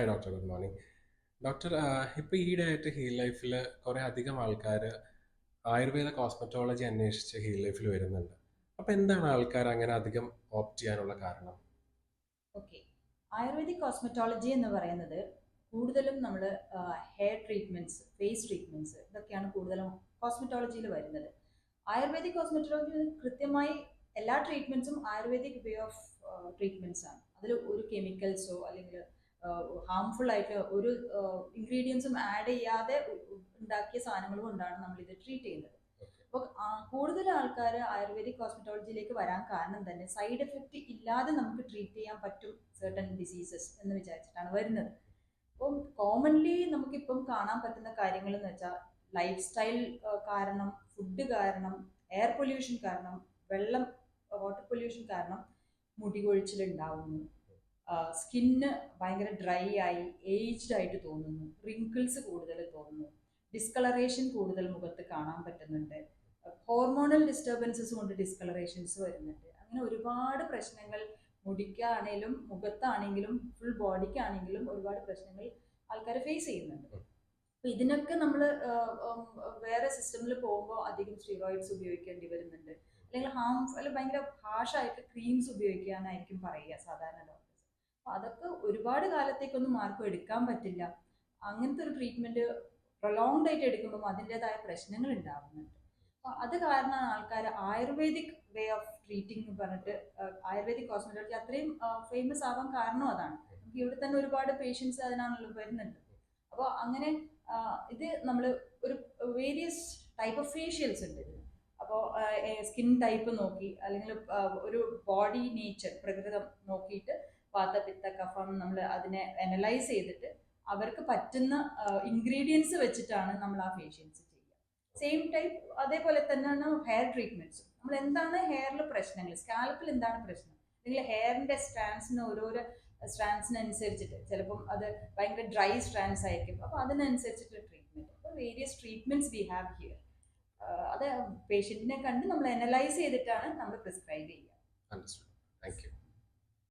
Hi doctor, good morning. Doctor, ഇപ്പോൾ ഈയിടെയായിട്ട് heal ലൈഫിൽ കുറേ അധികം ആൾക്കാർ ആയുർവേദ കോസ്മെറ്റോളജി അന്വേഷിച്ച് ഹീൽ ലൈഫിൽ വരുന്നുണ്ട്. അപ്പോൾ എന്താണ് ആൾക്കാർ അങ്ങനെ അധികം ഓപ്റ്റ് ചെയ്യാനുള്ള കാരണം? ഓക്കെ. ആയുർവേദിക് കോസ്മെറ്റോളജി എന്ന് പറയുന്നത് കൂടുതലും നമ്മൾ ഹെയർ ട്രീറ്റ്മെൻറ്റ്സ്, ഫേസ് ട്രീറ്റ്മെൻറ്റ്സ് ഇതൊക്കെയാണ് കൂടുതലും കോസ്മെറ്റോളജിയിൽ വരുന്നത്. ആയുർവേദിക് കോസ്മെറ്റോളജി കൃത്യമായി എല്ലാ ട്രീറ്റ്മെൻറ്റ്സും ആയുർവേദിക് വേ ഓഫ് ട്രീറ്റ്മെൻറ്റ്സ് ആണ്. അതിൽ ഒരു കെമിക്കൽസോ അല്ലെങ്കിൽ ഹാംഫുൾ ആയിട്ട് ഒരു ഇൻഗ്രീഡിയൻസും ആഡ് ചെയ്യാതെ ഉണ്ടാക്കിയ സാധനങ്ങൾ കൊണ്ടാണ് നമ്മളിത് ട്രീറ്റ് ചെയ്യുന്നത്. അപ്പോൾ കൂടുതൽ ആൾക്കാർ ആയുർവേദിക് കോസ്മെറ്റോളജിയിലേക്ക് വരാൻ കാരണം തന്നെ സൈഡ് എഫക്റ്റ് ഇല്ലാതെ നമുക്ക് ട്രീറ്റ് ചെയ്യാൻ പറ്റും സർട്ടൻ ഡിസീസസ് എന്ന് വിചാരിച്ചിട്ടാണ് വരുന്നത്. അപ്പം കോമൺലി നമുക്കിപ്പം കാണാൻ പറ്റുന്ന കാര്യങ്ങൾ എന്ന് വെച്ചാൽ ലൈഫ് സ്റ്റൈൽ കാരണം, ഫുഡ് കാരണം, എയർ പൊല്യൂഷൻ കാരണം, വെള്ളം വാട്ടർ പൊല്യൂഷൻ കാരണം മുടി കൊഴിച്ചിലുണ്ടാവുന്നു, സ്കിന്ന് ഭയങ്കര ഡ്രൈ ആയി ഏജ്ഡ് ആയിട്ട് തോന്നുന്നു, റിങ്കിൾസ് കൂടുതൽ തോന്നുന്നു, ഡിസ്കളറേഷൻ കൂടുതൽ മുഖത്ത് കാണാൻ പറ്റുന്നുണ്ട്, ഹോർമോണൽ ഡിസ്റ്റർബൻസസ് കൊണ്ട് ഡിസ്കളറേഷൻസ് വരുന്നുണ്ട്. അങ്ങനെ ഒരുപാട് പ്രശ്നങ്ങൾ മുടിക്കാണെങ്കിലും മുഖത്താണെങ്കിലും ഫുൾ ബോഡിക്കാണെങ്കിലും ഒരുപാട് പ്രശ്നങ്ങൾ ആൾക്കാർ ഫേസ് ചെയ്യുന്നുണ്ട്. അപ്പൊ ഇതിനൊക്കെ നമ്മൾ വേറെ സിസ്റ്റമിൽ പോകുമ്പോൾ അധികം സ്റ്റിറോയിഡ്സ് ഉപയോഗിക്കേണ്ടി വരുന്നുണ്ട്, അല്ലെങ്കിൽ അല്ലെങ്കിൽ ഭയങ്കര ഹാഷായിട്ട് ക്രീംസ് ഉപയോഗിക്കാനായിരിക്കും പറയുക സാധാരണ ഡോക്ടേഴ്സ്. അപ്പൊ അതൊക്കെ ഒരുപാട് കാലത്തേക്കൊന്നും ആർക്കും എടുക്കാൻ പറ്റില്ല. അങ്ങനത്തെ ഒരു ട്രീറ്റ്മെന്റ് പ്രൊലോങ്ഡ് ആയിട്ട് എടുക്കുമ്പോൾ അതിൻ്റെതായ പ്രശ്നങ്ങൾ ഉണ്ടാവുന്നുണ്ട്. അപ്പൊ അത് കാരണമാണ് ആൾക്കാർ ആയുർവേദിക് വേ ഓഫ് ട്രീറ്റിംഗ് എന്ന് പറഞ്ഞിട്ട് ആയുർവേദിക് കോസ്മെറ്റോളജി അത്രയും ഫേമസ് ആവാൻ കാരണം അതാണ്. നമുക്ക് ഇവിടെ തന്നെ ഒരുപാട് പേഷ്യൻസ് അതിനാണല്ലോ വരുന്നുണ്ട്. അപ്പോൾ അങ്ങനെ ഇത് നമ്മൾ ഒരു വേരിയസ് ടൈപ്പ് ഓഫ് ഫേഷ്യൽസ് ഉണ്ട് ഇതിന്. അപ്പോൾ സ്കിൻ ടൈപ്പ് നോക്കി അല്ലെങ്കിൽ ഒരു ബോഡി നേച്ചർ പ്രകൃതം നോക്കിയിട്ട് വാത പിത്ത കഫം നമ്മൾ അതിനെ അനലൈസ് ചെയ്തിട്ട് അവർക്ക് പറ്റുന്ന ഇൻഗ്രീഡിയൻസ് വെച്ചിട്ടാണ് നമ്മൾ ആ ഫേഷ്യൽസ് ചെയ്യുക. സെയിം ടൈപ്പ് അതേപോലെ തന്നെയാണ് ഹെയർ ട്രീറ്റ്മെന്റ്സും. നമ്മൾ എന്താണ് ഹെയറിൽ പ്രശ്നങ്ങൾ, സ്കാൽപ്പിൽ എന്താണ് പ്രശ്നം, അല്ലെങ്കിൽ ഹെയറിന്റെ സ്ട്രാൻഡ്സിന് ഓരോരോ സ്ട്രാൻഡ്സിനനുസരിച്ചിട്ട് ചിലപ്പം അത് ഭയങ്കര ഡ്രൈ സ്ട്രാൻഡ്സ് ആയിരിക്കും. അപ്പോൾ അതിനനുസരിച്ചിട്ട് ട്രീറ്റ്മെന്റ്, അപ്പോൾ various treatments we have here. അത് പേഷ്യന്റിനെ കണ്ട് നമ്മൾ അനലൈസ് ചെയ്തിട്ടാണ് നമ്മൾ പ്രിസ്ക്രൈബ് ചെയ്യുക. അണ്ടർസ്റ്റുഡ്. Thank you.